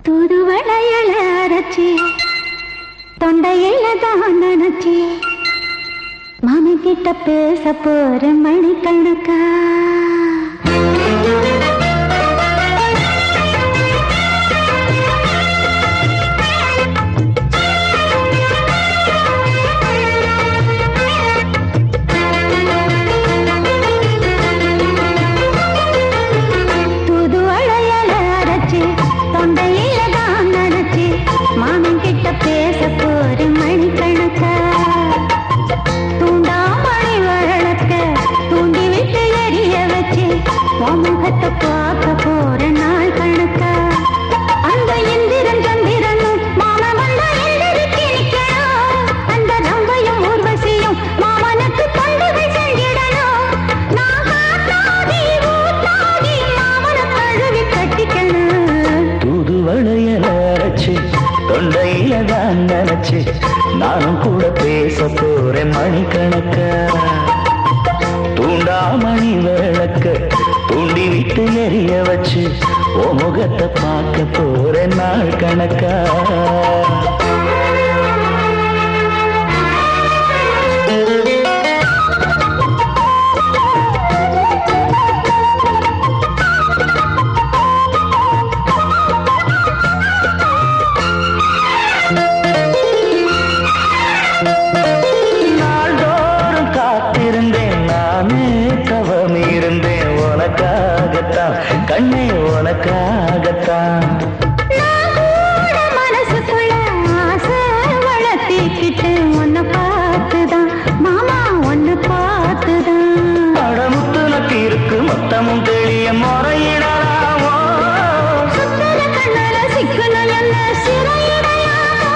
தூதுவளையல அரைச்சி தொண்டையில தான் நினைச்சி மாமி கிட்ட பேச போற மணிக்கணக்கா பேச போற மணிக்கணக்கா தூண்டாமணி வழக்க தூண்டி விட்டு எரிய வச்சு முகத்தை பார்க்க போற நாள் கணக்கா அந்த இந்திரன் சந்திரனும் மாமா வந்தா எந்திரிச்சு நிக்கணும் அந்த ரம்பையும் ஊர்வசியும் மாமனுக்கு பண்டுகள் செஞ்சிடணும் நான் காத்தாடி ஊத்தாடி மாமனை கழுவி கட்டிக்கணும் தூதுவளையல அரைச்சு தொண்டையில தான் நினைச்சு நானும் கூட பேச போறேன் மணிக்கணக்கா தூண்டாமணி விளக்க தூண்டி விட்டு எரிய வச்சு ஓ முகத்தை பார்க்க போறேன் நாள் கணக்கா கண்ணே உனக்காகத்தான் மனசுக்குள்ள ஆசை வளர்த்திக்கிட்டு உன்னை பார்த்துதான் மாமா உன்னை பார்த்துதான் அடமுத்து நக்கு இருக்கு மொத்தமும் தெளிய முறையிடலாமோ சுத்தல கண்ணல சிக்கணும் என்ன சிறையிடையாமோ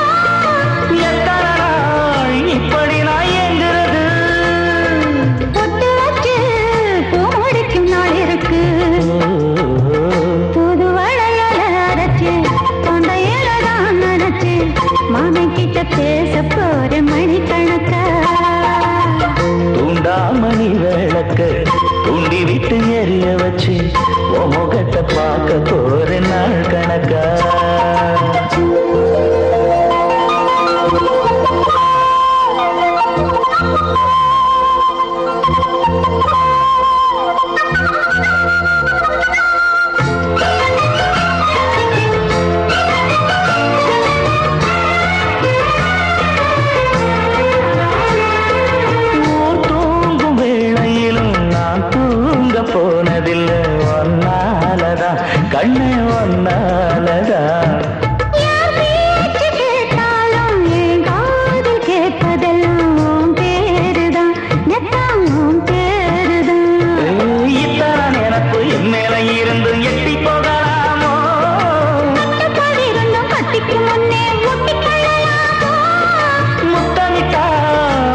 எத்தனை நாள் இப்படி நான் எங்கிறது பொட்டு வச்சு பூ முடிக்கும் நாள் இருக்கு மாமி கிட்ட பேச போற மணிக்கணக்கா தூண்டாமணி விளக்க தூண்டி விட்டு எரிய வச்சு ஓ முகத்தை பார்க்க போற நாள் கணக்கா போனதில்லை ஒன்னாலதான் கண்ணே ஒன்னாலதான் கேட்டாலும் என் காதில் கேட்பதெல்லாம் பேருதான் நெத்தாம் பேருதான் இத்தான் எனக்கு என் மேல இருந்து எட்டி போகலாமோ இருந்தும் கட்டிக்கு முன்னே முட்டிக்கொள்ளலாமோ முத்தமிட்டா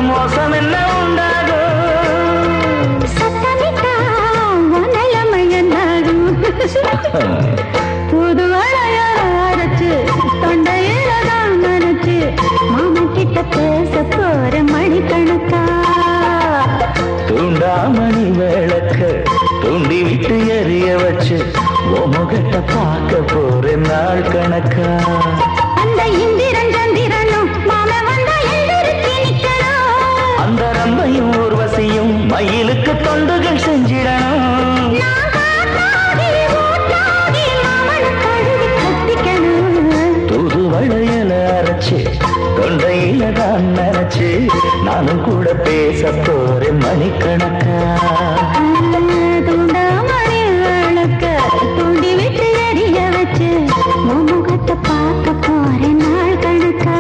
மோசம் என்ன உண்டாகும் புதுவளைய அரைச்சு தொண்டையில தான் நினைச்சு மாமா கிட்ட பேச போற மணிக்கணக்கா தூண்டாமணி விளக்க தூண்டி விட்டு எரிய வச்சு ஓ முகத்தை பார்க்க போற நாள் கணக்கா அந்த இந்திரன் சந்திரனும் மாமா வந்தா எந்திரிச்சு நிக்கணும் அந்த ரம்பையும் ஊர்வசியும் மயிலுக்கு தொண்டுகள் செஞ்சிடணும் தூதுவளையல அரைச்சு தொண்டையில தான் நினைச்சு நானும் கூட பேச போறேன் மணிக்கணக்கா தூண்டாமணி விளக்க தூண்டி விட்டு எரிய வச்சு முகத்தை பார்க்க போறேன் நாள் கணக்கா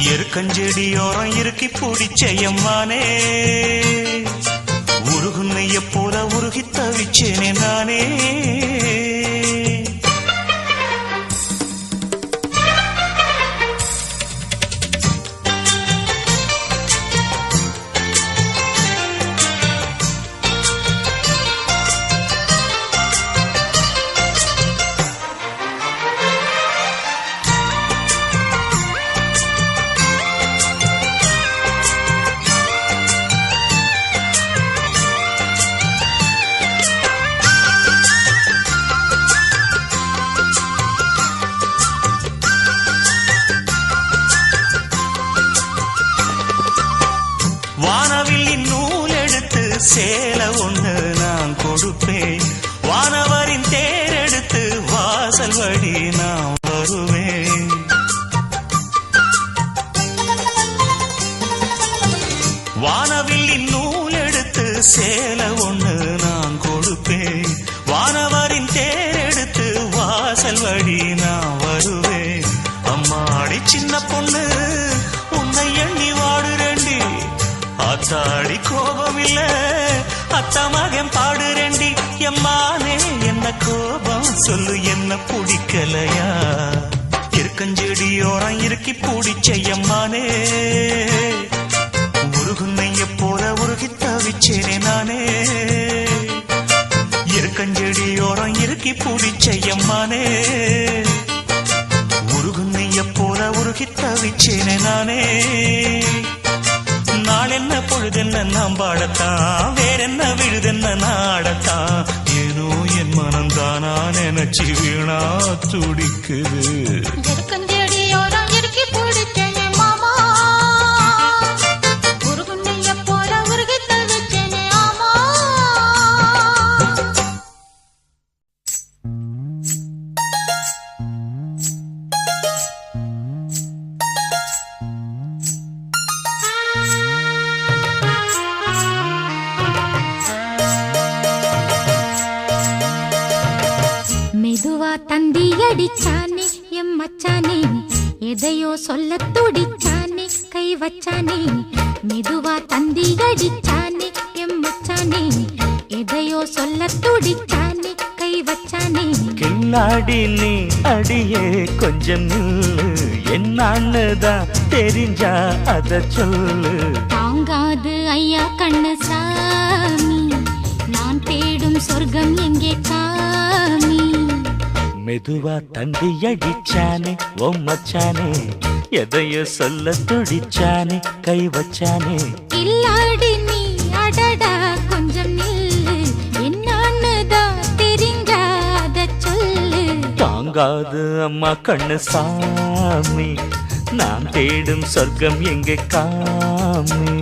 எருக்கஞ்செடியோரம் இறுக்கி பிடிச்ச எம்மானே உருகுன்னைய போல உருகி தவிச்சேனே நானே வானவில்லின் நூல் எடுத்து சேல ஒண்ணு நான் கொடுப்பேன் வானவரின் தேரெடுத்து வாசல் வழி நான் வருவேன் வானவில்லின் நூல் எடுத்து சேல ஒண்ணு நான் கொடுப்பேன் வானவரின் தேரெடுத்து வாசல் வழி நான் வருவேன் அம்மாடி சின்ன பொண்ணு உன்னை எண்ணி வாடுறேண்டி அத்தாடி கோபம் இல்ல அத்தா மகன் பாடுறேண்டி எம்மானே என்ன கோபம் சொல்லு என்ன பிடிக்கலையா இருக்கஞ்செடியோரம் இறுக்கி பிடிச்ச எம்மானே உருகுன்னைய போல உருகி தவிச்சேனே நானே இருக்கஞ்செடியோரம் இறுக்கி பிடிச்ச எம்மானே உருகுன்னைய போல உருகி தவிச்சேனே நானே நாளென்ன பொழுதென்ன நாம் பாடத்தான் வேறென்ன விழுதென்ன நாடத்தான் ஏனோ என் மனம்தானா நினைச்சு வீணா துடிக்குது எருக்கஞ்செடியோரம் இறுக்கி பிடிச்ச மாமா உருகுன்னைய போல உருகி தவிச்சேனே ஆமா மெதுவா தந்தி அடிச்சானே எம் மச்சானே எதையோ சொல்ல துடிச்சானே கை வச்சானே மெதுவா தந்தி அடிச்சானே எம் மச்சானே எதையோ சொல்ல துடிச்சானே கை வச்சானே கில்லாடி நீ அடியே கொஞ்சம் நில்லு என்னான்னுதான் தெரிஞ்சா அத சொல்லு தாங்காது ஐயா கண்ணு சாமி நான் தேடும் சொர்க்கம் எங்கே காமி மெதுவா தந்தி அடிச்சானே ஓ மச்சானே எதையோ சொல்ல துடிச்சானே கை வச்சானே இல்லாடி நீ அடடா கொஞ்சம் நில்லு என்னான்னுதான் தெரிஞ்சாத சொல்லு தாங்காது அம்மா கண்ணு சாமி நான் தேடும் சொர்க்கம் எங்கே காமி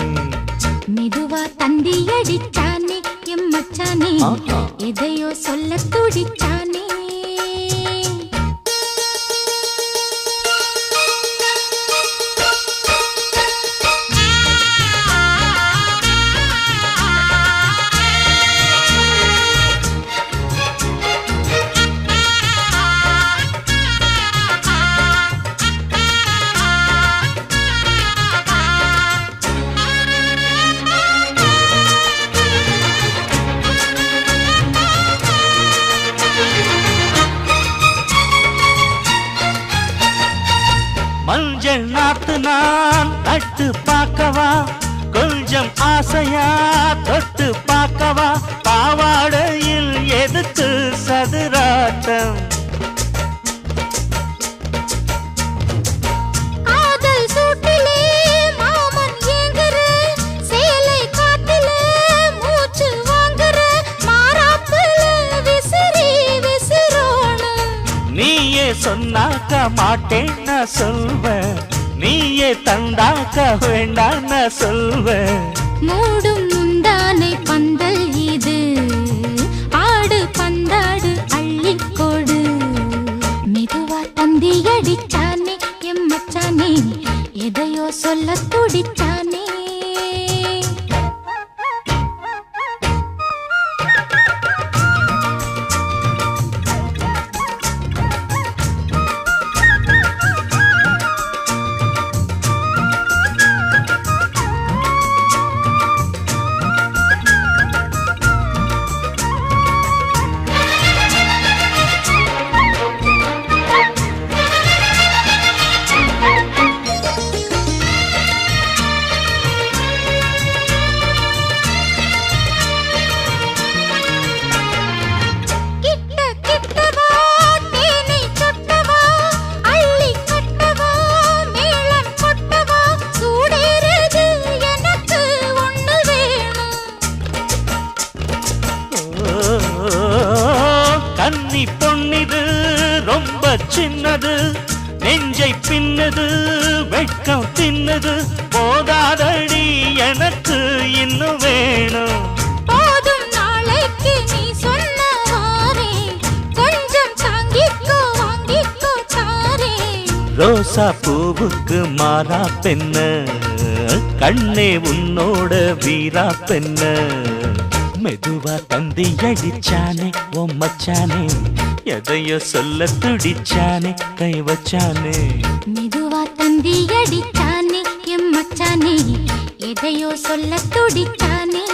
மெதுவா தந்தி அடிச்சானே எம் மச்சானே ஆஹா. எதையோ சொல்ல துடிச்சானே மஞ்சள் நாத்து நான் நட்டு பார்க்கவா கொஞ்சம் ஆசையா தொட்டு பார்க்கவா பாவாடையில் எதுக்கு சதுராட்டம் காதல் சூட்டிலே மாமன் ஏங்குற சேலை காத்திலே மூச்சு வாங்குற மாறாப்புல விசிறி விசிறோணும் நீயே சொன்னாக்க மாட்டேன் நான் சொல்வேன் நீயே தந்தாக்க வேண்டாம் நான் சொல்வேன் மூடும் முந்தானை பந்தல் இது ஆடு பந்தாடு அள்ளிக்கோடு மெதுவா தந்தி அடிச்சானே எம் மச்சானே எதையோ சொல்ல துடிச்சானே சின்னது நெஞ்சை பின்னது வெட்கம் தின்னது போதாதடி எனக்கு இன்னும் வேணும் போதும் நாளைக்கு நீ சொன்னவாரே கொஞ்சம் தாங்கிக்கோ வாங்கிக்கோ தாரே ரோசா பூவுக்கு மாறா பெண்ண கண்ணே உன்னோட வீரா பெண்ண மெதுவா தந்தி அடிச்சானே மச்சானே எதையோ சொல்ல துடிச்சானே கை வச்சானே மெதுவா தந்தி அடிச்சானே எம் மச்சானே எதையோ சொல்ல துடிச்சானே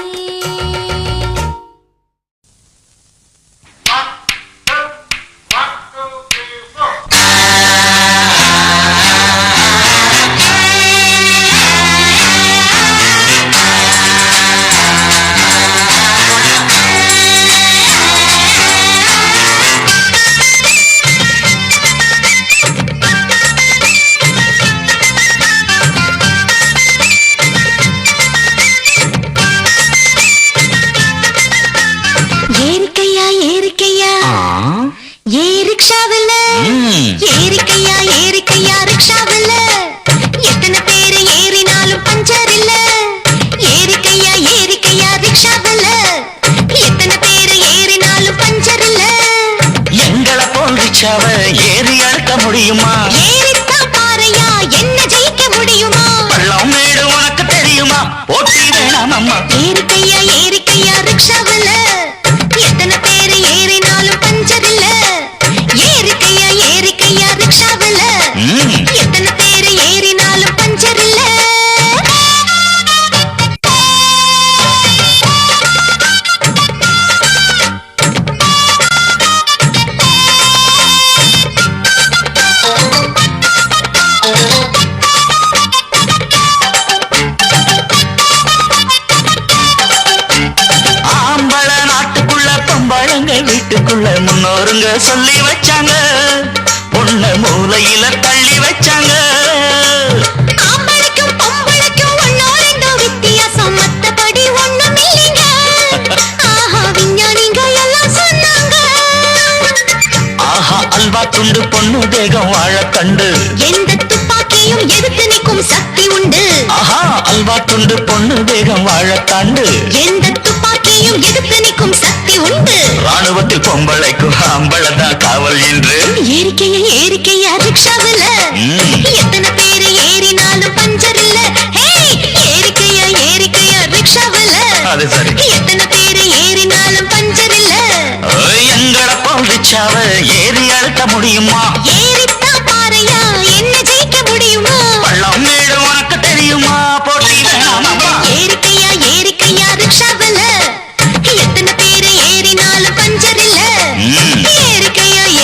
ஏறி அழுத்த முடியுமா ஏறித்தான் பாறையா என்ன ஜெயிக்க முடியுமா பள்ளம் மேடு உனக்கு தெரியுமா போட்டி வேணாம் அம்மா ஏறிக்கையா ரிக்ஷாவில் எத்தனை பேரு ஏறினாலும் பஞ்சர் இல்ல ஏறிக்கையா ரிக்ஷாவில் எத்தனை பேரு ஏறினாலும் பஞ்சர் இல்ல வீட்டுக்குள்ள முன்னோருங்க சொல்லி வச்சாங்க பொண்ண மூலையில தள்ளி வச்சாங்க ஆம்பளைக்கும் பொம்பளைக்கும் ஒன்னோரெண்டோ வித்தியாசம் மத்தபடி ஒண்ணும் இல்லைங்க ஆஹா விஞ்ஞானிங்க எல்லாம் சொன்னாங்க ஆஹா அல்வா துண்டு பொண்ணு தேகம் வாழ கண்டு எந்த துப்பாக்கியும் எதிர்த்து நிற்கும் சக்தி உண்டு ஆஹா அல்வா துண்டு பொண்ணு தேகம் வாழ கண்டு எந்த துப்பாக்கியும் எதிர்த்து நிற்கும் சக்தி உண்டு ராணுவத்தில் பொம்பளைக்கும் அம்பளதான் காவல் என்று ஏறிக்கையா ரிக்ஷாவில் எத்தனை பேரு ஏறினாலும் பஞ்சர் இல்ல ஏறிக்கையா ரிக்ஷாவில் அது சரி எத்தனை பேரு ஏறினாலும் பஞ்சர் இல்ல எங்களை போலிச்சாவ ஏறி அழுத்த முடியுமா ஏறித்தான் பாறையா என்ன ஜெயிக்க முடியுமா பள்ளம் மேடு உனக்கு தெரியுமா போட்டி வேணாம் அம்மா ஏறிக்கையா ரிக்ஷாவில் எத்தனை பேரு ஏறினாலும் பஞ்சர் இல்ல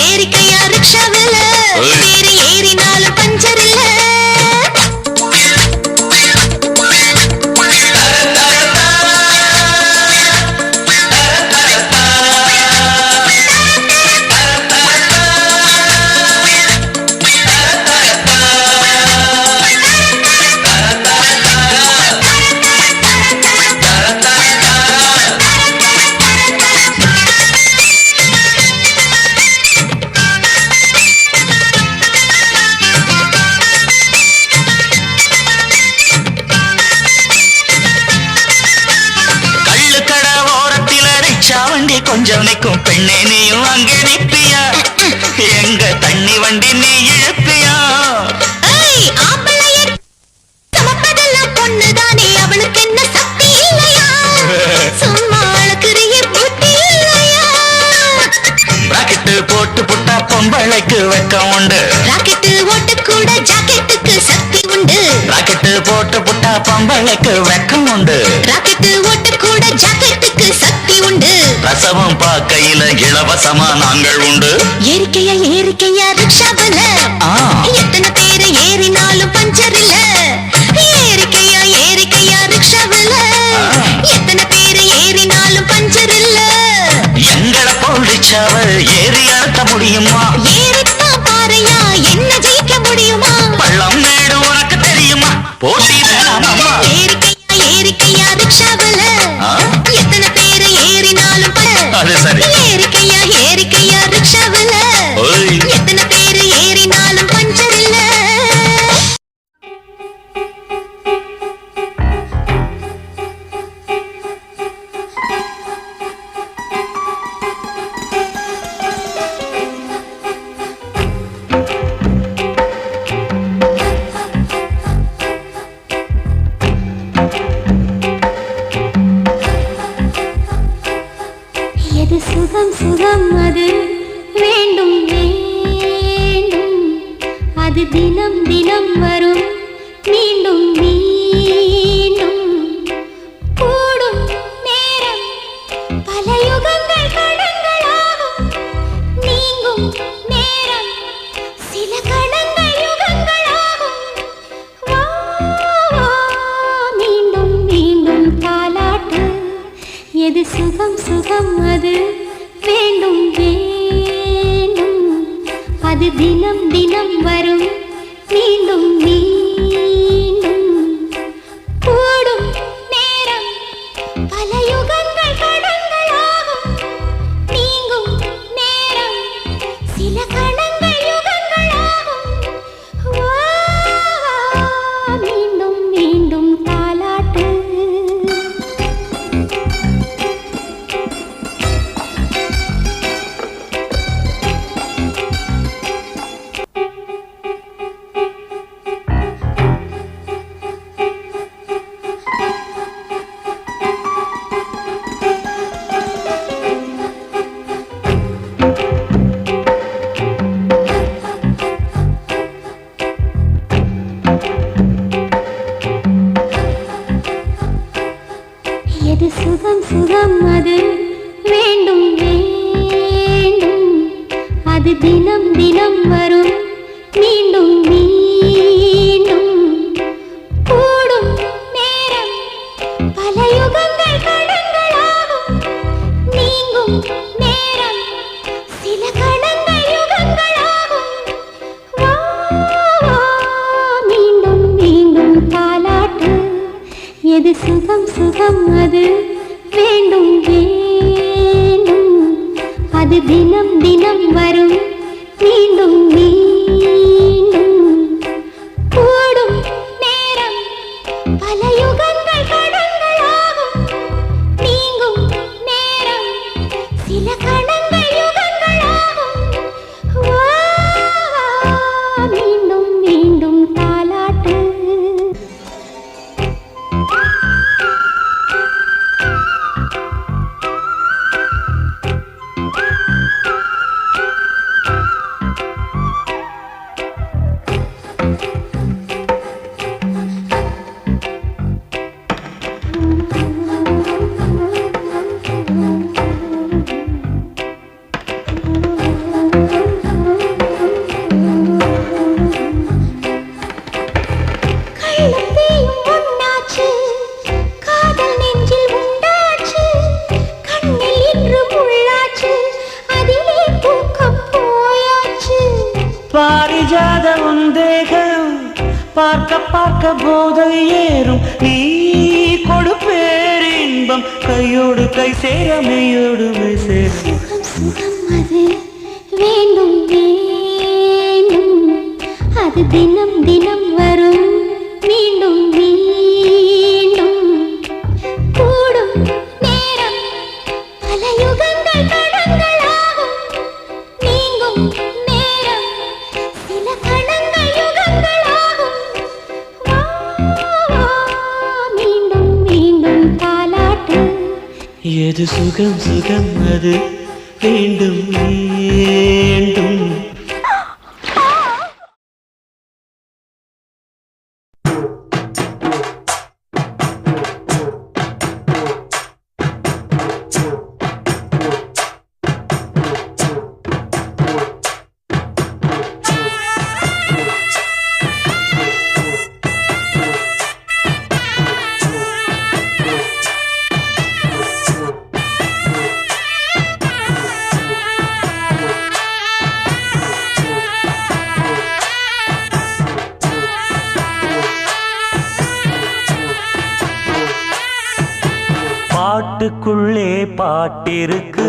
ஏறிக்கையா ரிக்ஷாவில் பேரு ஏறினாலும் பஞ்சர் இல்ல கொஞ்சம் நிற்கும் பெண்ணே நீயும் அங்கே நிற்பியா எங்க தண்ணி வண்டி நீ இழுப்பியா சமப்பதெல்லாம் பொண்ணுதானே அவளுக்கு என்ன சக்தி இல்லையா சும்மா அழகுறிய புத்தி இல்லையா ராக்கெட்டு போட்டு புட்டா பொம்பளைக்கு வெக்கம் உண்டு ராக்கெட்டு ஓட்டு கூட ஜாக்கெட்டுக்கு சக்தி உண்டு ராக்கெட்டு போட்டு புட்டா பொம்பளைக்கு வெக்கம் உண்டு ராக்கெட்டு ஓட்டு கூட ஜாக்கெட்டுக்கு சக்தி உண்டு ரசமும் பாக்கையில இலவசமா நாங்கள் உண்டு ஏறிக்கையா ரிக்ஷாவில் எத்தனை பேரு ஏறினாலும் பஞ்சர் இல்ல ஏறிக்கையா ரிக்ஷாவில் எத்தனை பேரு ஏறினாலும் பஞ்சர் இல்ல எங்களை போலிச்சாவ ஏறி அழுத்த முடியுமா ஏறித்தான் பாறையா என்ன ஜெயிக்க முடியுமா பள்ளம் மேடு உனக்கு தெரியுமா போட்டி வேணாம் அம்மா ஏறிக்கையா ரிக்ஷாவில் எத்தனை பேரு ஏறினாலும் அது சரி ஏறிக்கையா ரிக்ஷாவில் எத்தனை பேரு அது தினம் தினம் வரும் மீண்டும் மீண்டும் கூடும் நேரம் பல யுகங்கள் கடங்களாகும் நீங்கும் நேரம் சில கடங்கள் யுகங்களாகும் வா வா மீண்டும் மீண்டும் தாலாட்டு எது சுகம் சுகம் அது வேண்டும் வேண்டும் அது தினம் தினம் வரும் மீண்டும் மீண்டும் கூடும் நேரம் பல யுகங்கள் கடங்களாகும் நீங்கும் நேரம் சில கணங்கள் யுகங்களாகும் வா மீண்டும் மீண்டும் தாலாட்டு எது சுகம் சுகம் அது வேண்டும் வேண்டும் அது தினம் தினம் வரும் மீண்டும் மீண்டும் கூடும் நேரம் பல யுகங்கள் கடங்களாகும் நீங்கும் நேரம் சில கடங்கள் யுகங்களாகும் வா வா மீண்டும் மீண்டும் தாலாட்டு எது சுகம் சுகம் அது வேண்டும் வேண்டும் அது தினம் தினம் வரும் மீண்டும் மீண்டும் கூடும் நேரம் பல யுகங்கள் கடங்களாகும் நீங்கும் நேரம் சில கணங்கள் யுகங்களாகும் வா மீண்டும் மீண்டும் தாலாட்டு பாரிஜாத உந்தேகம் பார்க்க பார்க்க போதை ஏறும் நீ கொடுப்பேரின்பம் கையோடு கை சேர மெய்யோடு மெய் சேரும் சுகம் அது வேண்டும் வேண்டும் அது தினம் தினம் வரும் மீண்டும் மீண்டும் கூடும் நேரம் பல யுகங்கள் கடங்களாகும் நீங்கும் நேரம் சில கணங்கள் யுகங்களாகும் வா வா மீண்டும் மீண்டும் தாலாட்டு எது சுகம் சுகம் அது வேண்டும் வேண்டும் பாட்டுக்குள்ளே பாட்டிருக்கு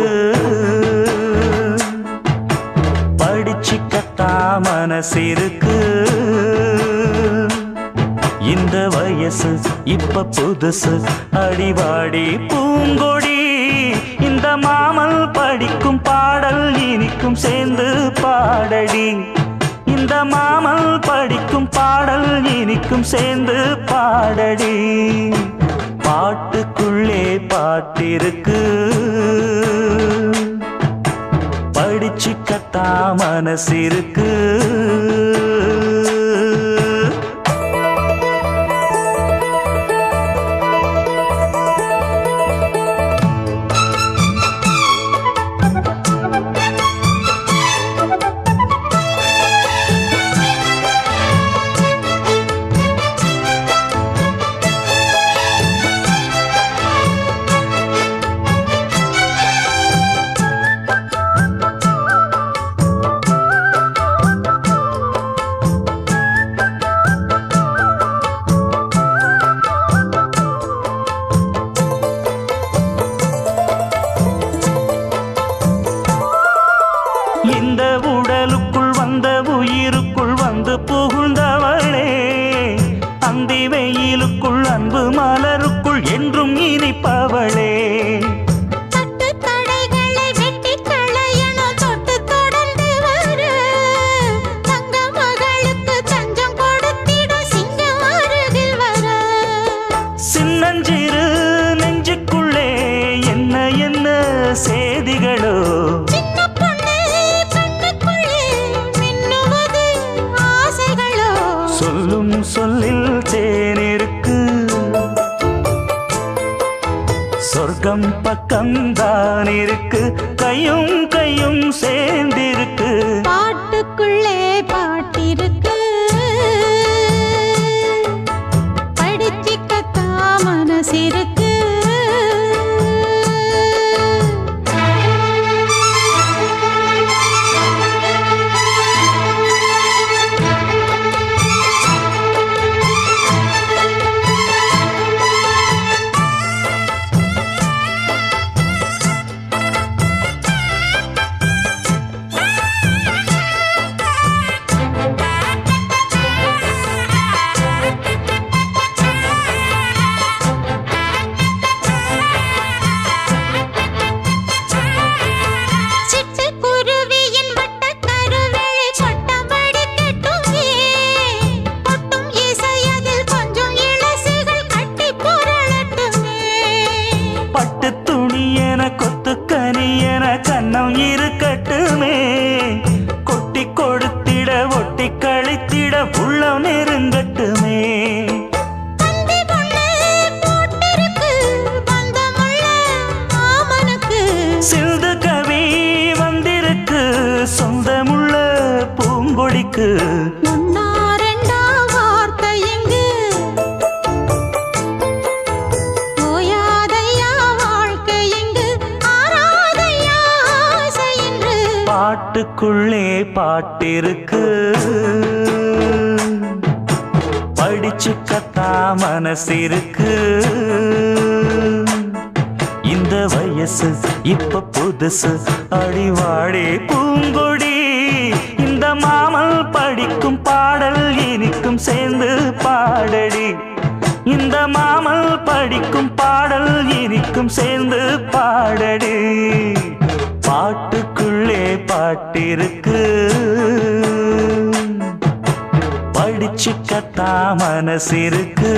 படிச்சுக்கத்தா மனசிருக்கு இந்த வயசு இப்ப புதுசு அடிவாடி பூங்கொடி இந்த மாமல் படிக்கும் பாடல் இனிக்கும் சேர்ந்து பாடடி இந்த மாமல் படிக்கும் பாடல் இனிக்கும் சேர்ந்து பாடடி பாட்டுக்குள்ளே பாட்டிருக்கு படிச்சுக்கத்தா மனசிருக்கு உயிருக்குள் வந்து புகுந்தவளே அந்தி வெயிலுக்குள் அன்பு மலருக்குள் என்றும் இனிப்பவளே சின்னஞ்சிறு நெஞ்சுக்குள்ளே என்ன என்ன சேதிகளோ சொல்லும் சொல்லில் தேனிருக்கு சொர்க்கம் பக்கம்தான் இருக்கு கையும் கையும் சேர்ந்திருக்கு பாட்டுக்குள்ளே பாட்டிருக்கு படிச்சுக்கத்தா மனசிருக்கு கண்ணம் இருக்கட்டுமே கொட்டி கொடுத்திட ஒட்டி கழித்திட உள்ளம் நெருங்கட்டுமே சிந்து கவி வந்திருக்கு சொந்தமுள்ள பூங்கொடிக்கு பாட்டுக்குள்ளே பாட்டிருக்கு படிச்சுக்கத்தா மனசிருக்கு இந்த வயசு இப்ப புதுசு அடிவாடி பூங்கொடி இந்த மாமல் படிக்கும் பாடல் இனிக்கும் சேர்ந்து பாடடி இந்த மாமல் படிக்கும் பாடல் இனிக்கும் சேர்ந்து பாடடி பாட்டுக்குள்ளே பாட்டிருக்கு படிச்சுக்கத்தா மனசிருக்கு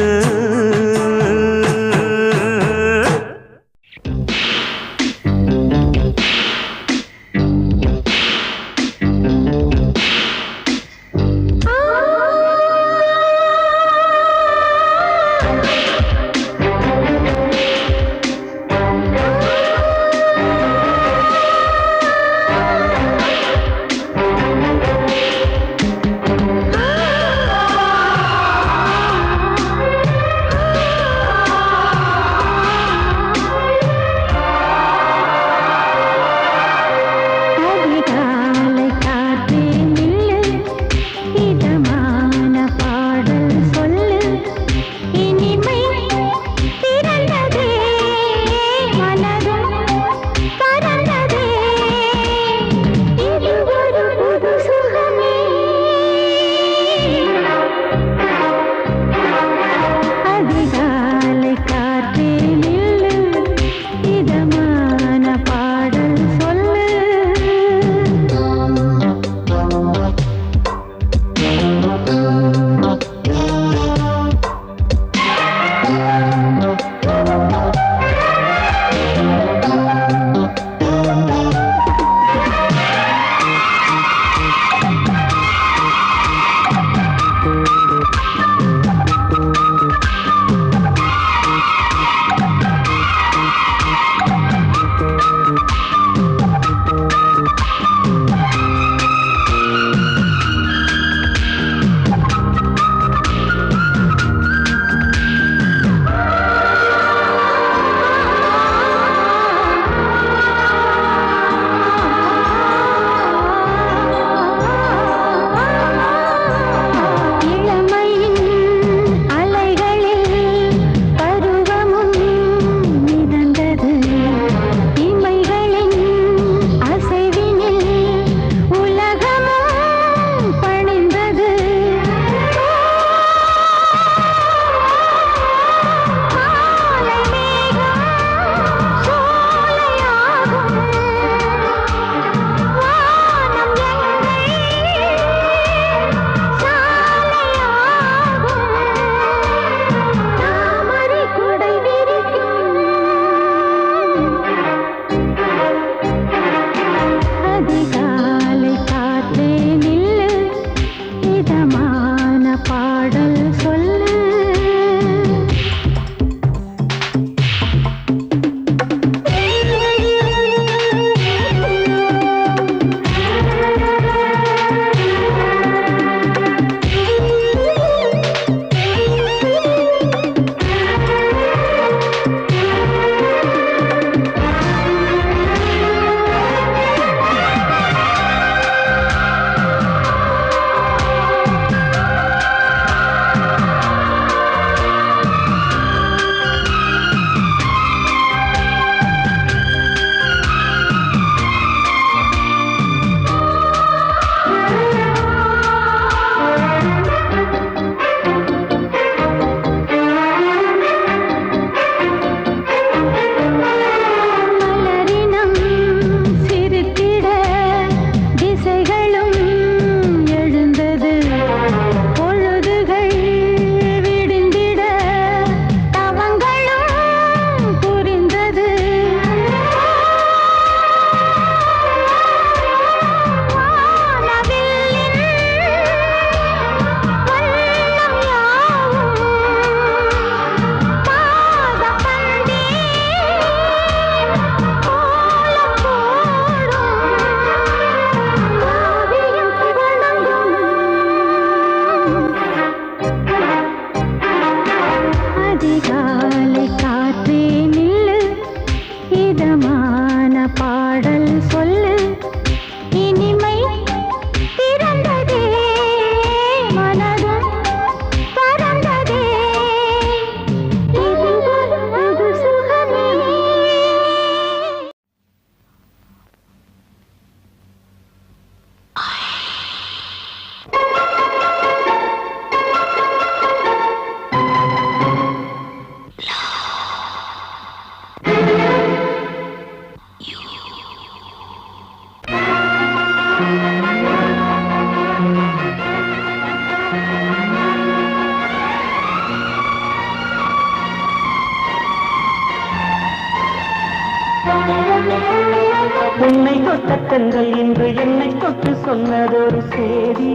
தொட்டங்கள் இன்று என்னை தொட்டு சொன்னதொரு சேதி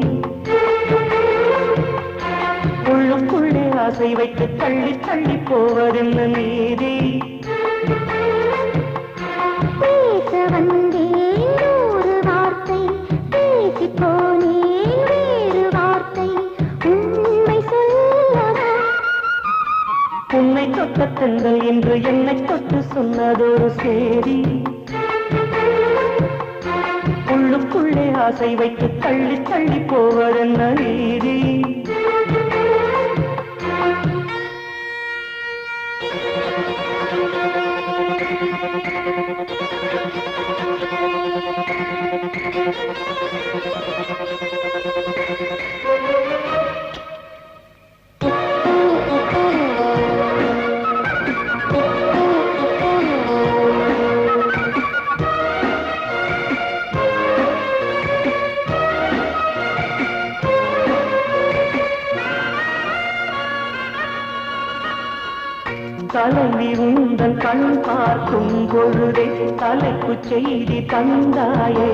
உள்ளுக்குள்ளே ஆசை வைத்து தள்ளி தள்ளி போவதென்ன நீதி பேச வந்தேன் நூறு வார்த்தை பேசி போனேன் வேறு வார்த்தை உண்மை சொல்லவா உன்னை தொட்டங்கள் இன்று என்னை தொட்டு சொன்னதொரு சேதி உள்ளுக்குள்ளே ஆசை வைத்து தள்ளி தள்ளி போவதென்ன நீதி தலைவி உந்தன் கண் பார்க்கும் பொழுதே தலைக்கு செய்தி தந்தாயே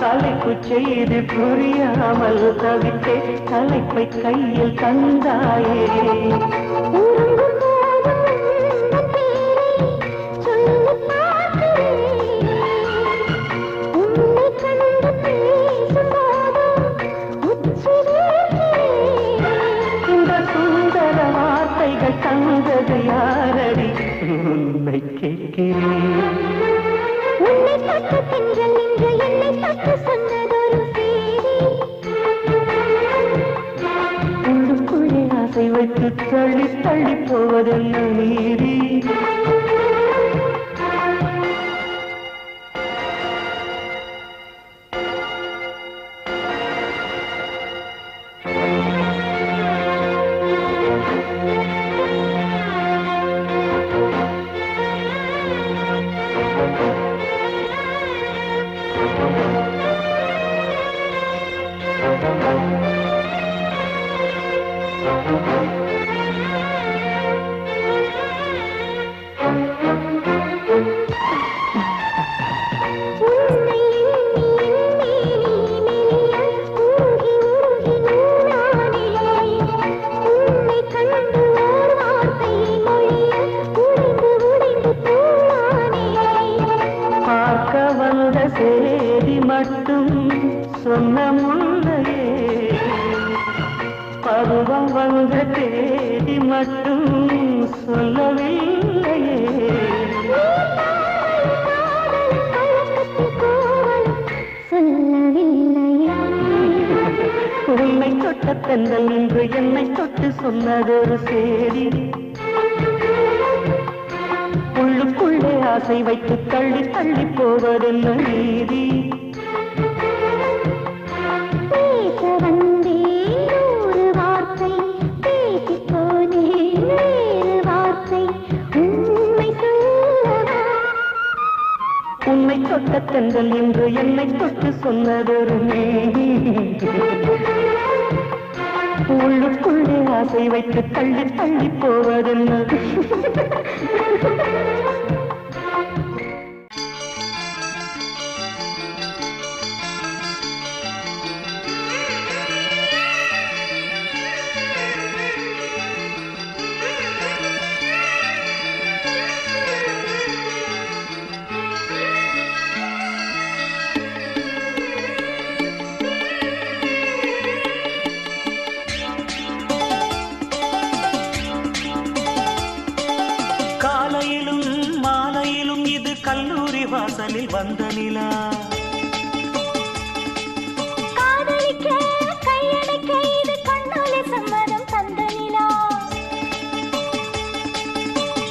தலைக்கு செய்தி புரியாமல் தவித்தே தலைப்பை கையில் தந்தாயே தந்தது யாரடி உன்னை கேட்கிறேன் உன்னை தொட்ட தென்றல் இன்று என்னை தொட்டு சொன்னதொரு சேதி உள்ளுக்குள்ளே ஆசை வைத்து தள்ளி தள்ளி போவதென்ன நீதி சேதி மட்டும் சொன்ன முன்னையே பருவம் வந்த தேதி மட்டும் சொல்லவில்லையே உன்னை தொட்ட தென்றல் இன்று என்னை தொட்டு சொன்னதொரு சேதி உள்ளுக்குள்ளே ஆசை வைத்து தள்ளி தள்ளி போவதென்ன நீதி பேச வந்தேன் நூறு வார்த்தை பேசி போனேன் வேறு வார்த்தை உண்மை சொல்லவா உன்னை தொட்ட தென்றல் இன்று என்னை தொட்டு சொன்னதொரு நீதி உள்ளுக்குள்ளே ஆசை வைத்து தள்ளி தள்ளி போவதென்ன கல்லூரி வாசலில் வந்த நிலா காதலிக்க கையடைக்க இது கண்ணாலே சம்மதம் தந்த நிலா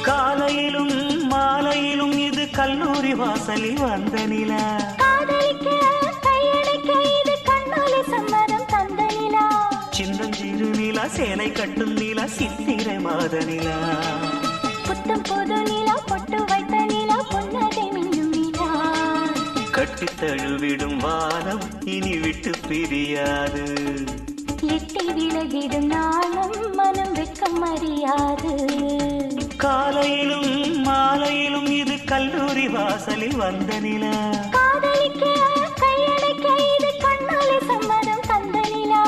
காலையிலும் மாலையிலும் இது கல்லூரி வாசலில் வந்த நிலா காதலிக்க கையடைக்க இது கண்ணாலே சம்மதம் தந்த நிலா சின்னஞ்சிறு நிலா சேலை கட்டும் நிலா சித்திரை மாத நிலா புத்தம் புது நிலா பொட்டு வைத்த நிலா பொன்னகை மின்னும் நிலா கட்டி தழுவிடும் வானம் இனி விட்டு பிரியாது எட்டி விலகிடும் நாளும் மனம் வெட்கம் அறியாது காலையிலும் மாலையிலும் இது கல்லூரி வாசலில் வந்த நிலா காதலிக்க காதலிக்க கையடைக்க இது கண்ணாலே சம்மதம் தந்த நிலா.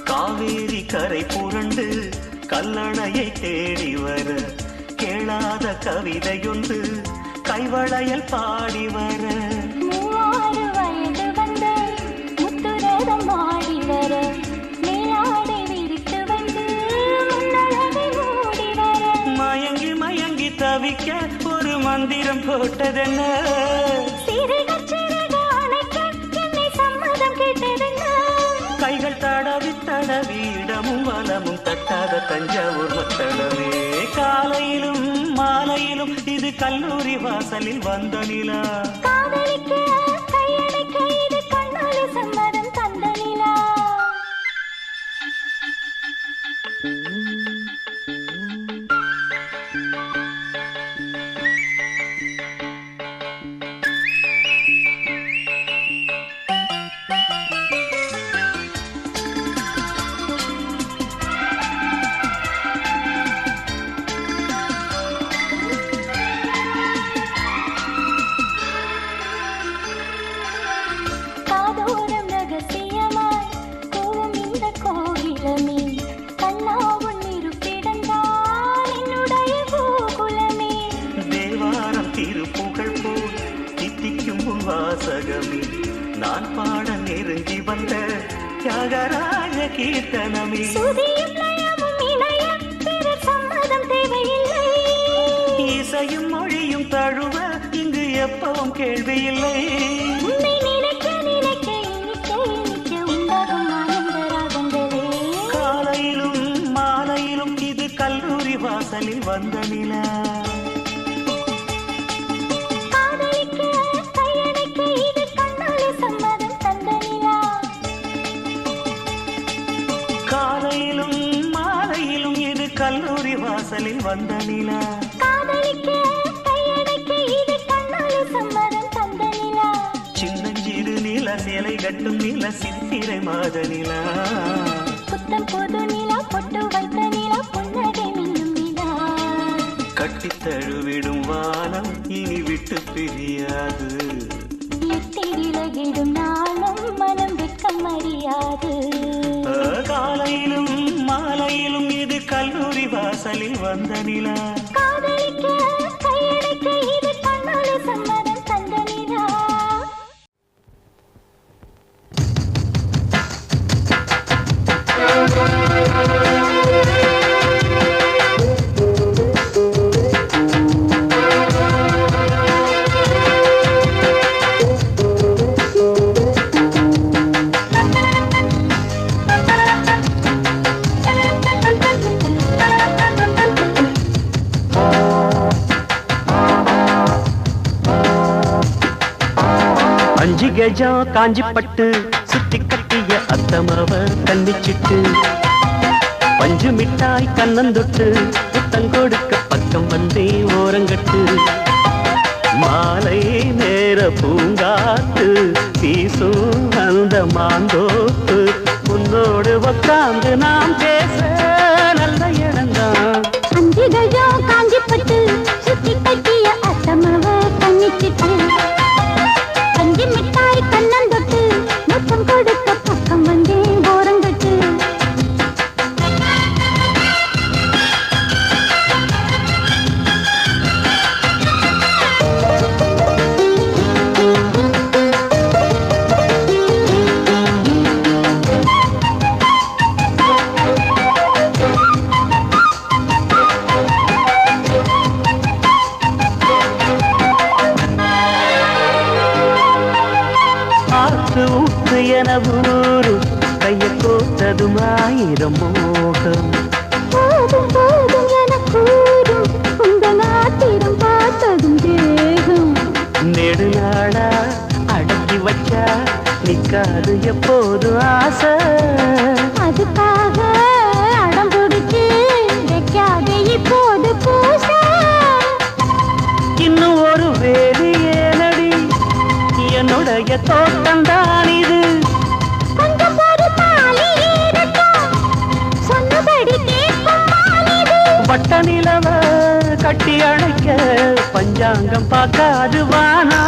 காவேரி கரை புரண்டு கல்லணையை தேடி வர கேளாத கவிதையொன்று கைவளையல் பாடி வர 3 வயது வந்த முத்துரதம் ஆடி வர மேலாடை விரித்து வந்து முன்னழகை மூடி வர மயங்கி மயங்கி தவிக்க ஒரு மந்திரம் போட்டதென்ன சிறுக சிறுக அணைக்க என்னை சம்மதம் கேட்டதென்ன கைகள் தடவி தடவி இடமும் வலமும் தட்டாத தஞ்சாவூர் மத்தளமே காலையிலும் மாலையிலும் இது கல்லூரி வாசலில் வந்த நிலா. காதலிக்க கையடைக்க இது கண்ணாலே சம்மதம் தந்த நிலா. காதோரம் ரகசியமாய் கூவும் இந்த கோகிலமே கண்ணா உன் இருப்பிடந்தான் என்னுடைய கோகுலமே. தேவாரம் திருப்புகழ் போல் தித்திக்கும் உன் வாசகமே நான் பாட நெருங்கி வந்த தியாகராஜ கீர்த்தனமே சுதியும் லயமும் இணைய பிறர் சம்மதம் தேவையில்லை. இசையும் மொழியும் தழுவ இங்கு எப்பவும் கேள்வி இல்லை. உன்னை நினைக்க நினைக்க இனிக்க இனிக்க உண்டாகும் ஆனந்த ராகங்களே. காலையிலும் மாலையிலும் இது கல்லூரி வாசலில் வந்த நிலா. காதலிக்க கையடைக்க இது கண்ணாலே சம்மதம் தந்த நிலா. காலையிலும் மாலையிலும் இது கல்லூரி வாசலில் வந்த நிலா. காதலிக்க கையடைக்க இது கண்ணாலே சம்மதம் தந்த நிலா. சின்னஞ்சிறு நில சேலை கட்டும் நில சித்திரை மாத நிலா. புத்தம் புது நிலா பொட்டு வைத்த நிலா புன்னகை மின்னும் நிலா. கட்டித் தழுவிடும் வானம் இனி விட்டு பிரியாது. எட்டி விலகிடும் நாளும் மனம் வெட்கம் அறியாது. காலையிலும் மாலையிலும் இது கல்லூரி வாசலில் வந்த நிலா. காதலிக்க கையடைக்க இது கண்ணாலே சம்மதம் தந்த நிலா. அஞ்சு கஜம் காஞ்சி பட்டு சுத்தி கட்டிய அத்தமவ கண்ணிச்சிட்டு பஞ்சு மிட்டாய் கண்ணந்தொட்டு புத்தம் கொடுக்க பக்கம் வந்தே ஓரங்கட்டு மாலை நேர பூங்காத்து வீசும் அந்த மாந்தோப்பு உன்னோடு உக்காந்து நாம் பேச நல்ல இடம்தான். அஞ்சு கஜம் காஞ்சி பட்டு சுத்தி கட்டிய அத்தமவ கண்ணிச்சிட்டு பஞ்சு மிட்டாய் கண்ணந்தொட்டு முத்தம் கொடுக்க பக்கம் வந்தே ஓரங்கட்டு என ஊரும் கைய கோத்ததும் ஆயிரம் மோகம் போதும் போதும் என கூறும் உங்க நாட்டிடம் பார்த்ததும் தேகம் நெடுநாளா அடக்கி வச்சா நிக்காது எப்போது ஆசை அதுக்காக கட்டி அழைக்க பஞ்சாங்கம் பார்க்காது வானா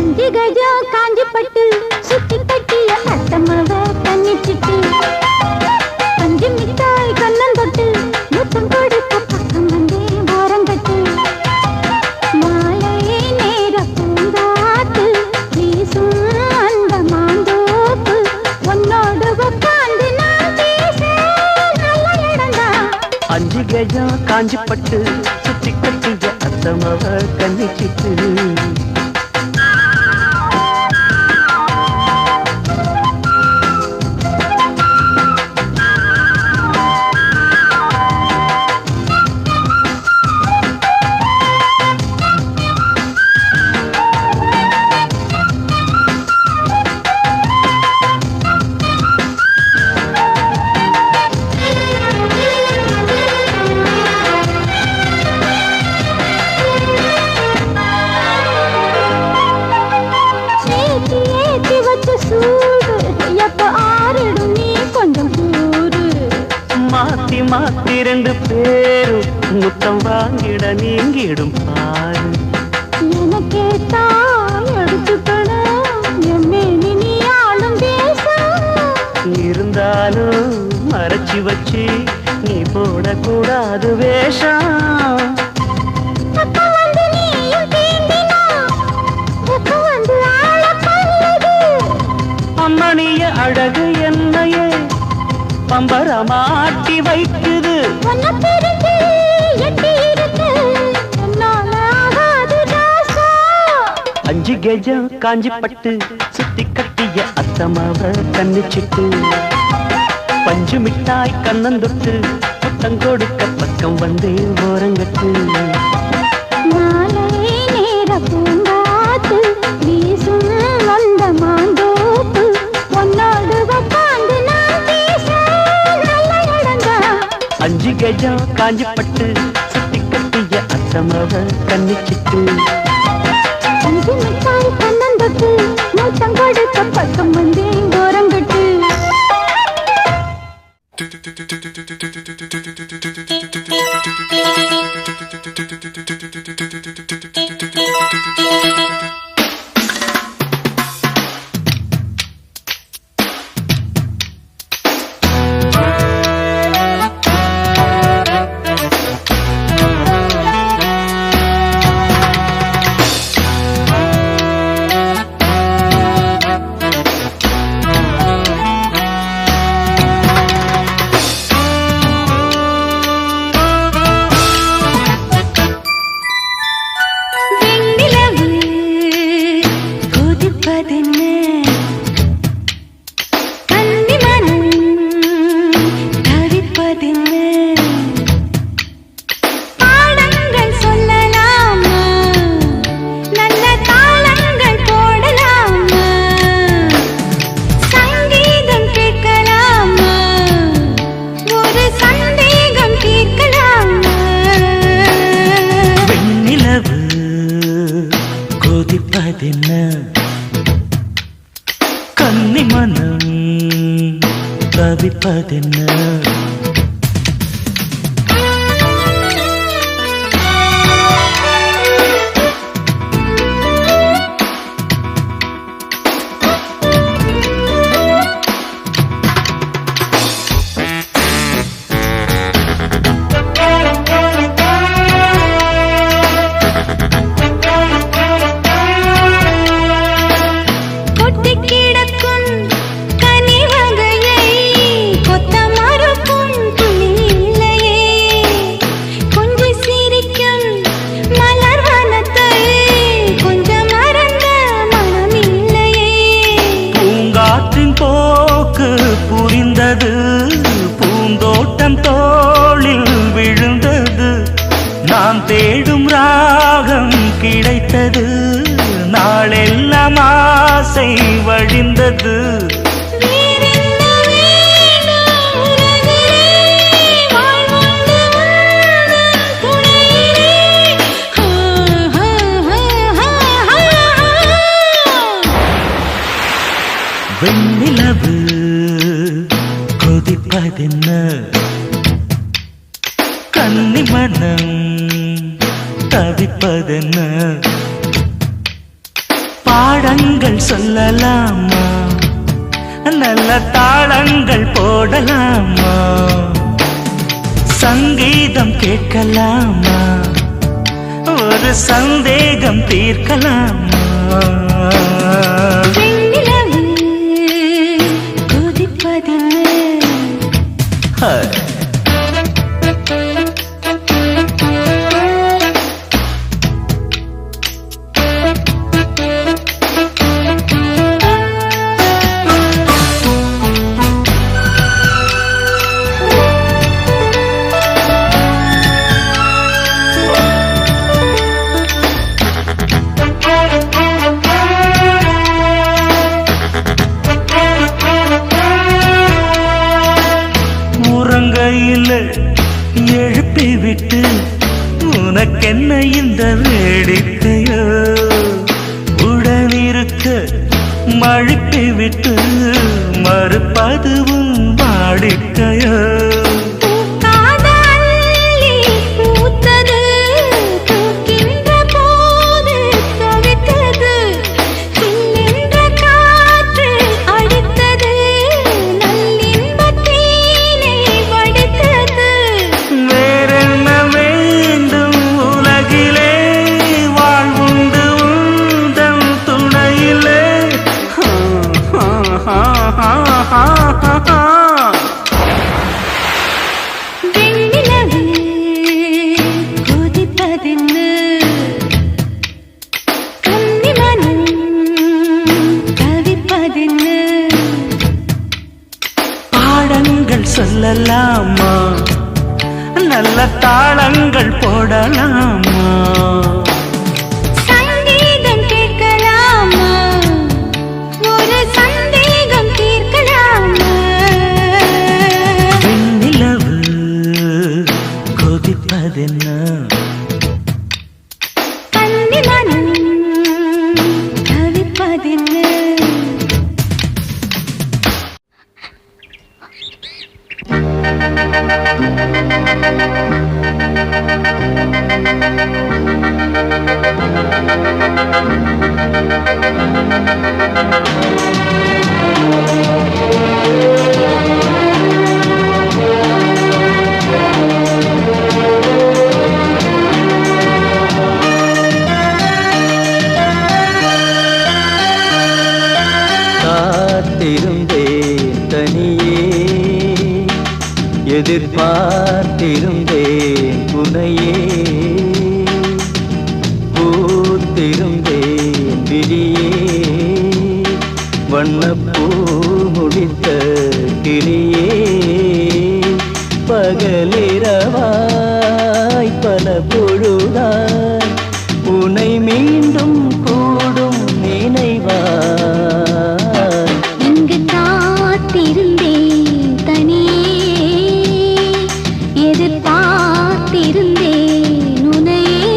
5 கஜம் காஞ்சி பட்டு சுத்தி கட்டிய அத்தமவ தன்னிச்சிட்டு 5 மிட்டாய் கண்ணன் தொட்டு முத்தம் கொடுக்க பக்கம் வந்தே ஓரங்கட்டு மாலை நேர பூங்காத்து வீசும் அந்த மாந்தோப்பு உன்னோடு உட்கார்ந்து நான் பேச நல்ல இடம்தான் 5 கஜம் காஞ்சி பட்டு சுத்தி கட்டிய அத்தமவ கண்ணிச்சிட்டு மாத்தி மாத்தி 2 பேரும் முத்தம் வாங்கிட நீங்கிடும் பாரு எனக்கே தான் எடுத்துக்கணும் எம்மேனி நீ ஆளும் தேசம் இருந்தாலும் மறைச்சி வச்சு நீ போடக்கூடாது வேஷம் அப்ப வந்து நீயும் தீண்டினா எப்ப வந்து ஆள பல்லுது அம்மணிய அழகு என்னையே பம்பரமாட்டி வைக்குது உன்னை பிரிஞ்சு எட்டி இருக்கு என்னால ஆகாது ராசா 5 கஜம் காஞ்சி பட்டு சுத்தி கட்டிய அத்தமாவ கண்ணிச்சிட்டு 5 மிட்டாய் கண்ணந்தொட்டு முத்தம் கொடுக்க பக்கம் வந்தே ஓரங்கட்டு மாலை நேர பூங்காத்து வீசும் அந்த மாந்தோப்பு உன்னோடு உட்கார்ந்து நான் பேச நல்ல இடம்தான் 5 கஜம் காஞ்சி பட்டு சுத்தி கட்டிய அத்தமாவ கண்ணிச்சிட்டு 5 மிட்டாய் கண்ணந்தொட்டு முத்தம் கொடுக்க பக்கம் வந்தே ஓரங்கட்டு கன்னி மனம் தவிப்பதென்ன புரிந்தது பூந்தோட்டம் தோளில் விழுந்தது நாம் தேடும் ராகம் கிடைத்தது நாளெல்லாம் ஆசை வழிந்தது வெண்ணிலவு கொதிப்பதென்ன கன்னி மனம் தவிப்பதென்ன பாடங்கள் சொல்லலாமா நல்ல தாளங்கள் போடலாமா சங்கீதம் கேட்கலாமா ஒரு சந்தேகம் தீர்க்கலாமா வெண்ணிலவு கொதிப்பதென்ன எழுப்பி விட்டு உனக்கென்ன இந்த வேடிக்கையோ உடனிருக்க மழுப்பி விட்டு மறுப்பதுவும் வாடிக்கையோ வெண்ணிலவு கொதிப்பதென்ன கன்னிமனம் தவிப்பதென்ன பாடங்கள் சொல்லலாமா நல்ல தாளங்கள் போடலாமா சங்கீதம் கேட்கலாமா ஒரு சந்தேகம் தீர்க்கலாமா வெண்ணிலவு கொதிப்பதென்ன கன்னிமனம் தவிப்பதென்ன காத்திருந்தேன் தனியே எதிர்பார்த்திருந்தேன் உனையே பூத்திருந்தேன் விழியே வண்ணப்பூ முடித்த கிளியே பகலிரவாய் பல பொழுதாய் உனை மீண்டும் கூடும் நினைவாய் இங்கு காத்திருந்தேன் தனியே எதிர்பார்த்திருந்தேன் உன்னையே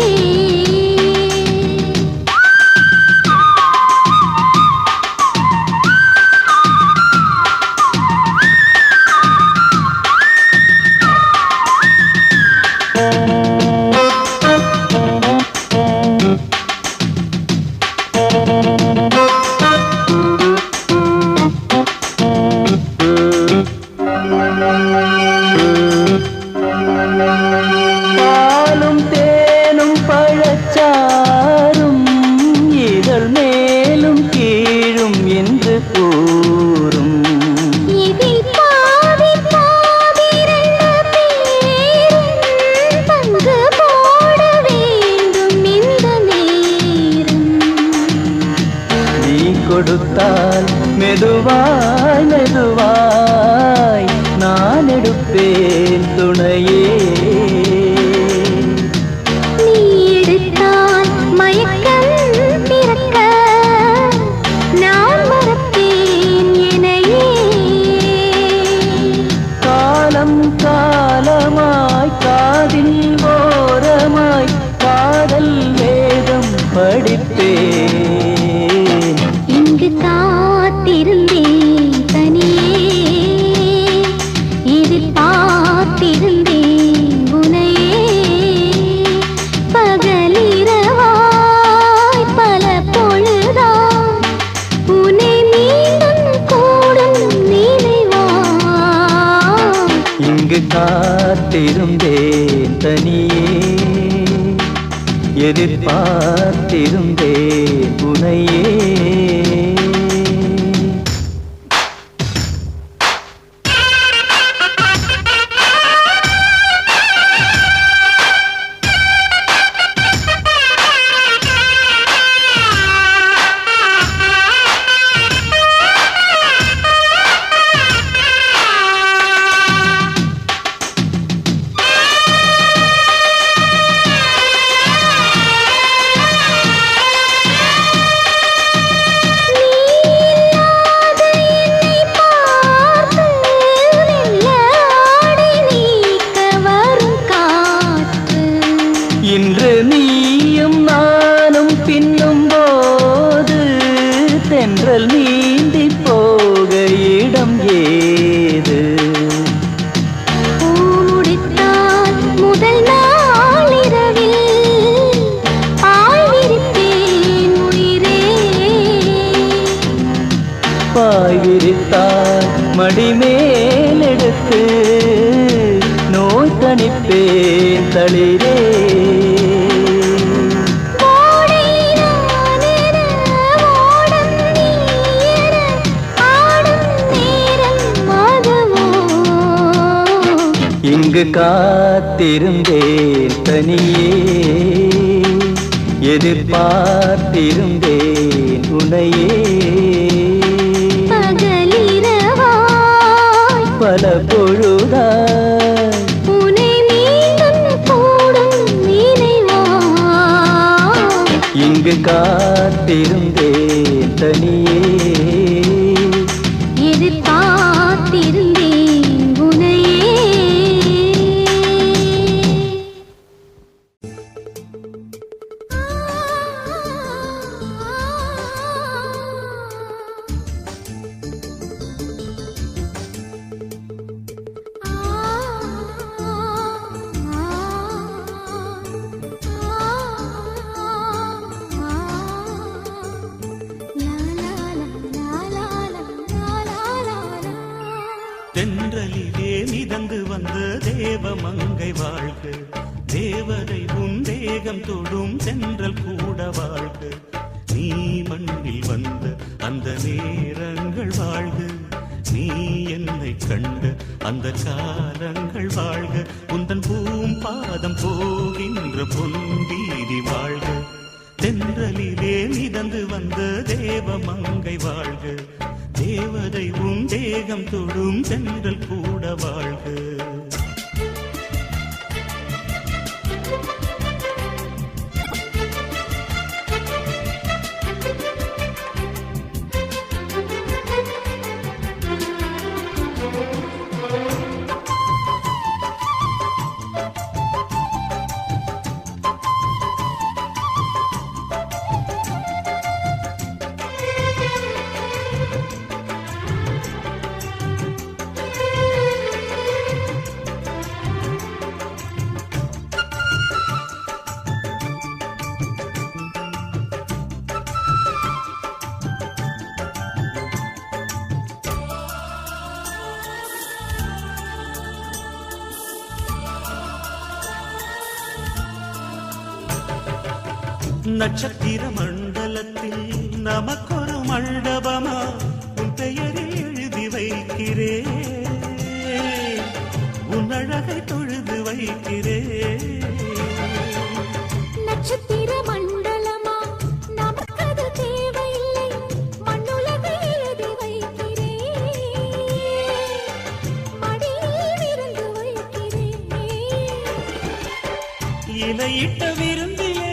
எதிர்பார்த்திருந்தேன் உனையே. இன்று நீயும் நானும் பின்னும் போது தென்றல் நீந்தி போக இடம் ஏது? முடித்தால் முதல் நாளிரவில் பாய் விரித்தேன் உயிரே. பாய் விரித்தால் மடிமேலெடுத்து நோய் தணிப்பேன் தளிரே. இங்கு காத்திருந்தேன் தனியே, எதிர்பார்த்திருந்தேன் உனையே. பகலிரவாய் பல பொழுதாய் உனை மீண்டும் கூடும் நினைவாய். இங்கு காத்திருந்தேன் தனியே, எதிர்பார்த்திருந்தேன் உனையே. தென்றலிலே மிதந்து வந்த தேவமங்கை வாழ்க, தேவதை உன் தேகம் தொடும் தென்றல் கூட வாழ்க. நீ மண்ணில் வந்த அந்த நேரங்கள் வாழ்க, நீ என்னை கண்ட அந்த காலங்கள் வாழ்க. உந்தன் பூம்பாதம் போகின்ற பொன்வீதி வாழ்க. தென்றலிலே மிதந்து வந்த தேவமங்கை வாழ்க, தேவதை உன் தேகம் தொடும் தென்றல் கூட வாழ்க. நட்சத்திர மண்டலத்தில் நமக்கொரு மண்டபமா உன் பெயரில் எழுதி வைக்கிறேன், உன் அழகை தொழுது வைக்கிறேன். நட்சத்திர மண்டலமா நமக்கது தேவையில்லை, மண்ணுலகை எழுதி வைக்கிறேன், மடியில் விருந்து வைக்கிறேன். இலையிட்ட விருந்திலே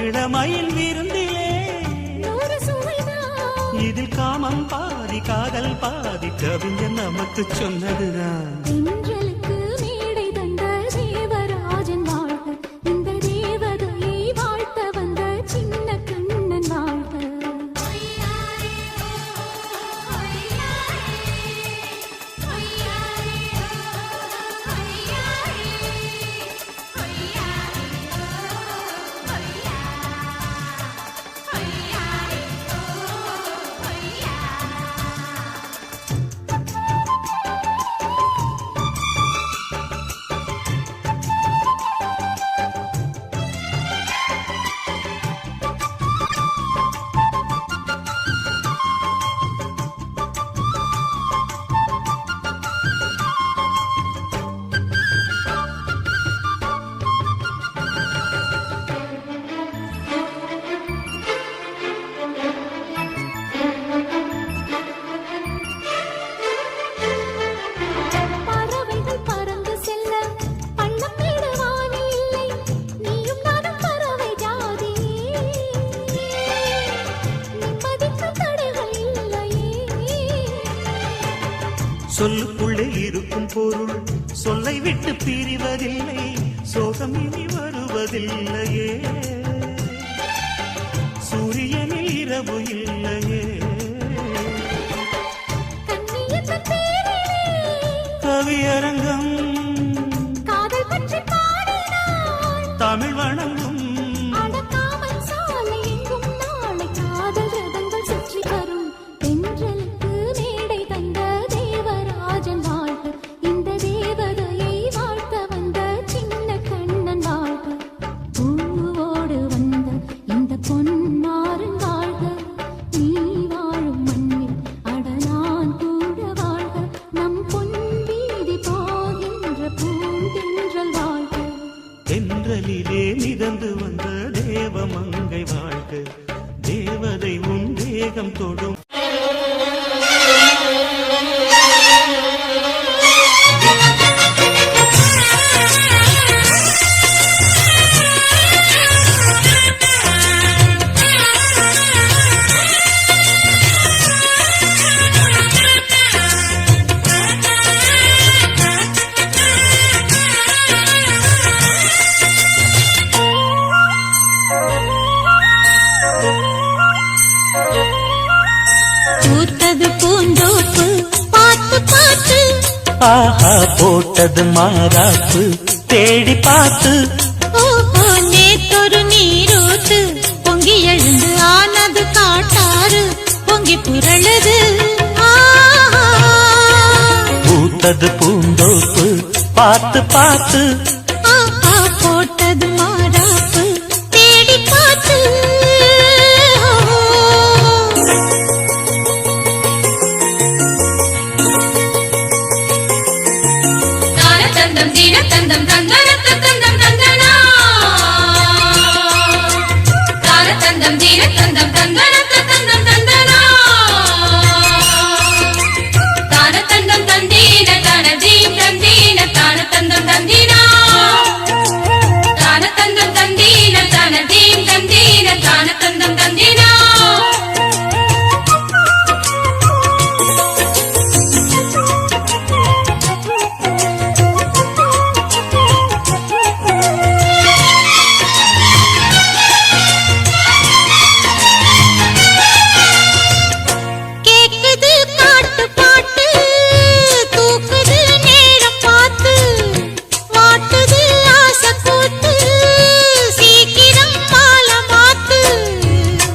இளமயில் விருந்திலே இதில் காமம் பாதி காதல் பாதி கவிஞன் நமக்கு சொன்னதுதான். தென்றலுக்கு மேடை தந்த தேவராஜன் வாழ்க, இந்த தேவதையை வாழ்த்த வந்த சின்ன கண்ணன் வாழ்க. சொல்லுக்குள்ளே இருக்கும் பொருள் சொல்லை விட்டு பிரிவதில்லை, சோகம் இனி வருவதில்லையே, சூரியனில் இரவு இல்லையே. கவியரங்கம் தமிழ் வணங்கும் தென்றலிலே மிதந்து வந்த தேவமங்கை வாழ்க, தேவதை உன் தேகம் தொடும். ஆஹா போட்டது மாறாப்பு தேடி பார்த்து, நேத்தொரு நீரூத்து பொங்கி எழுந்து ஆனது காட்டாறு பொங்கி புரளுது. பூத்தது பூந்தோப்பு பார்த்து பார்த்து, போட்டது மாறாப்பு தேடி பார்த்து. தந்தம் தீன தந்தம் தந்தன தந்தம் தந்தனா, தான தந்தம் தீன தந்தம் தந்தன தந்தம் தந்தனா, தான தந்தம் தந்தீன தான தீம் தந்தீன தான தந்தம் தந்தீனா, தான தந்தம் தந்தீன தான தீம் தந்தீன தான தந்தம் தந்தீனா.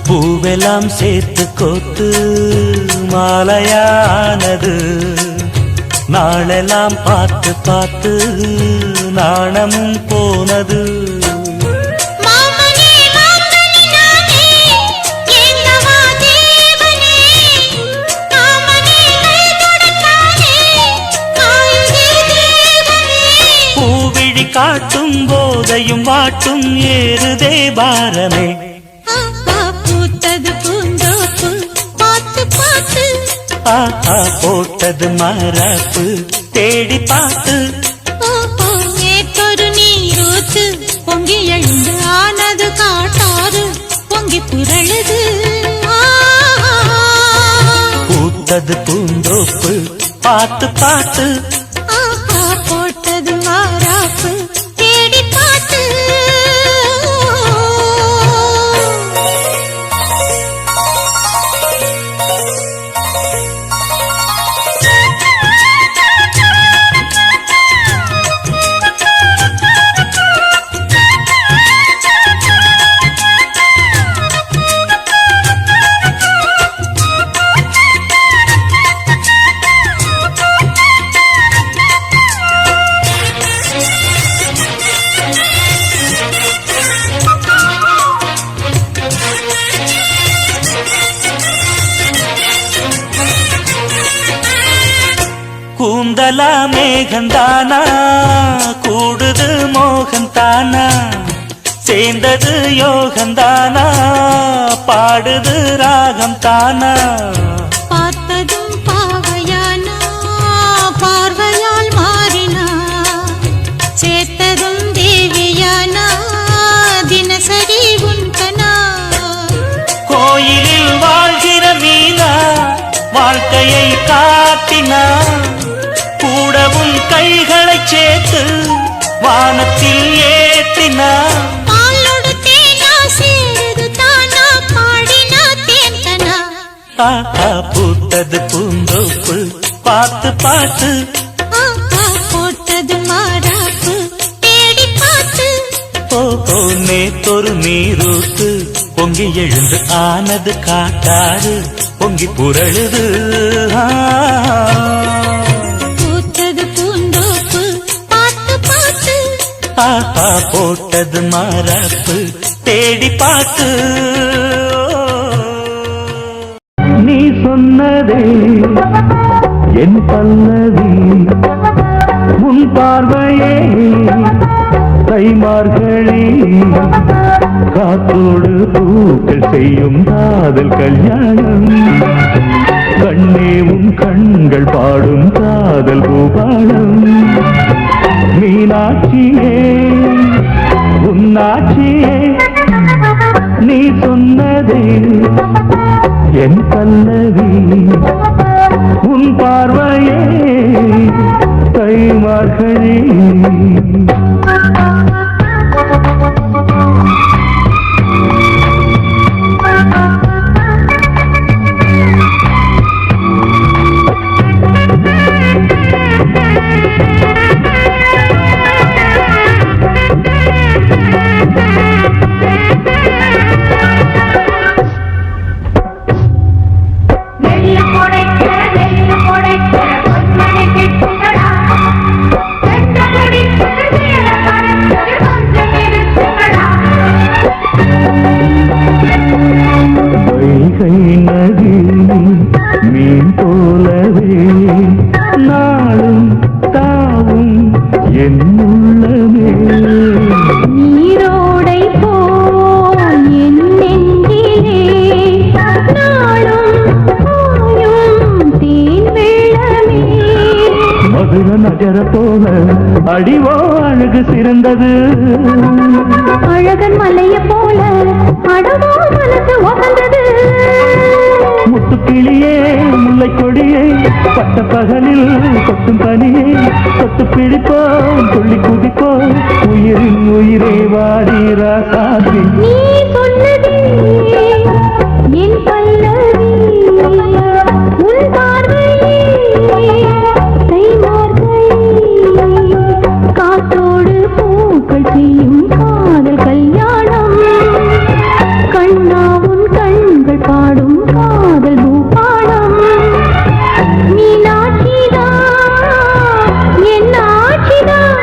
பூவெல்லாம் சேர்த்து கோத்து மாலையானது, நாளெல்லாம் பார்த்து பார்த்து நாணமும் போனது. பூவிழி காட்டும் போதையும் வாட்டும் ஏறுதே பாரமே. ஆஹா போட்டது மாறாப்பு தேடி பார்த்து, நேத்தொரு நீரூத்து பொங்கி எழுந்து ஆனது காட்டாறு பொங்கி புரளுது. பூத்தது பூந்தோப்பு பார்த்து பார்த்து, போட்டது மாறாப்பு தேடி பார்த்து. கூந்தலா மேகந்தானா கூடுது மோகந்தானா, சேர்ந்தது யோகந்தானா பாடுது ராகம் தானா. பார்த்ததும் பாவையானா பார்வையால் மாறினா, சேர்த்ததும் தேவியானா தினசரி உண்டனா. கோயிலில் வாழ்கிற மீனா வாழ்க்கையை காட்டினா, கைகளை சேர்த்து வானத்தில் ஏற்றினார். பாலோடு தேனா சேருது தானா பாடினா தேன்கனா. பூத்தது பூந்தோப்பு பார்த்து பார்த்து போட்டது மாறாப்பு தேடி பார்த்து. நேத்தொரு நீரூத்து பொங்கி எழுந்து ஆனது காட்டாறு பொங்கி புரழுது. பூத்தது பூந்தோப்பு பார்த்து பார்த்து. போட்டது மாறாப்பு தேடி பார்த்து. நீ சொன்னதே என் பல்லவி உன் பார்வையே தைமார்களே காத்தோடு பூக்கள் செய்யும் காதல் கல்யாணம். கண்ணே உன் கண்கள் பாடும் காதல் பூபாலம். மீனாட்சியே உன்னாட்சியே நீ சொன்னதே என் பல்லவி உன் பார்வையே தைமார்களே. மீன் போலவே நாளும் தாவும் என்னுள்ளமே. நீரோடை போல் என் நெஞ்சிலே நாளும் பாயும் தேன் வெள்ளமே. மதுர நகர போல அடிவோ அழகு சிறந்தது. அழகன் மலைய போல அடவோ மனசு உகந்தது. முத்துக்கிளியே முல்லை கொடியே பட்ட பகலில் கொட்டும் பனியே தொட்டு பிடிப்போம் துள்ளி குதிப்போம் உயிரின் உயிரே வாடி ராசாதி. நீ சொன்னதே என் பல்லவி உன் பார்வையே தைமார்களே காத்தோடு பூக்கள் செய்யும் காதல் கல்யாணம். கண்ணா உன் கண்கள் பாடும் காதல் பூபாலம். மீனாட்சிதான் என் ஆட்சிதான்.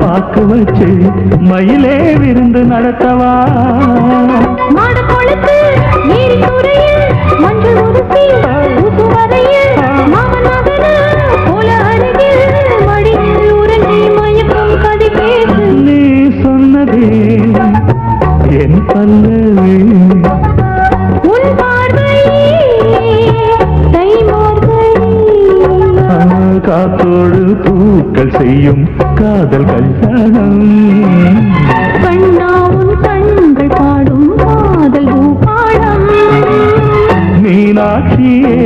பாக்கு வச்சு மயிலே விருந்து நடத்தவா. மாட கொளுத்து நீரி துறையில் மஞ்சள் உருத்தி ஊசு வரையில் மாமனாகன போல அருகில் மடியில் உருண்டி மயக்கம் கதை பேசு. நீ சொன்னதே என் பல்லவி உன் பார்வையே தைமார்களே காத்தோடு பூக்கள் செய்யும் காதல் கல்யாணம். கண்ணா உன் கண்கள் பாடும் காதல் பூபாலம். மீனாட்சியே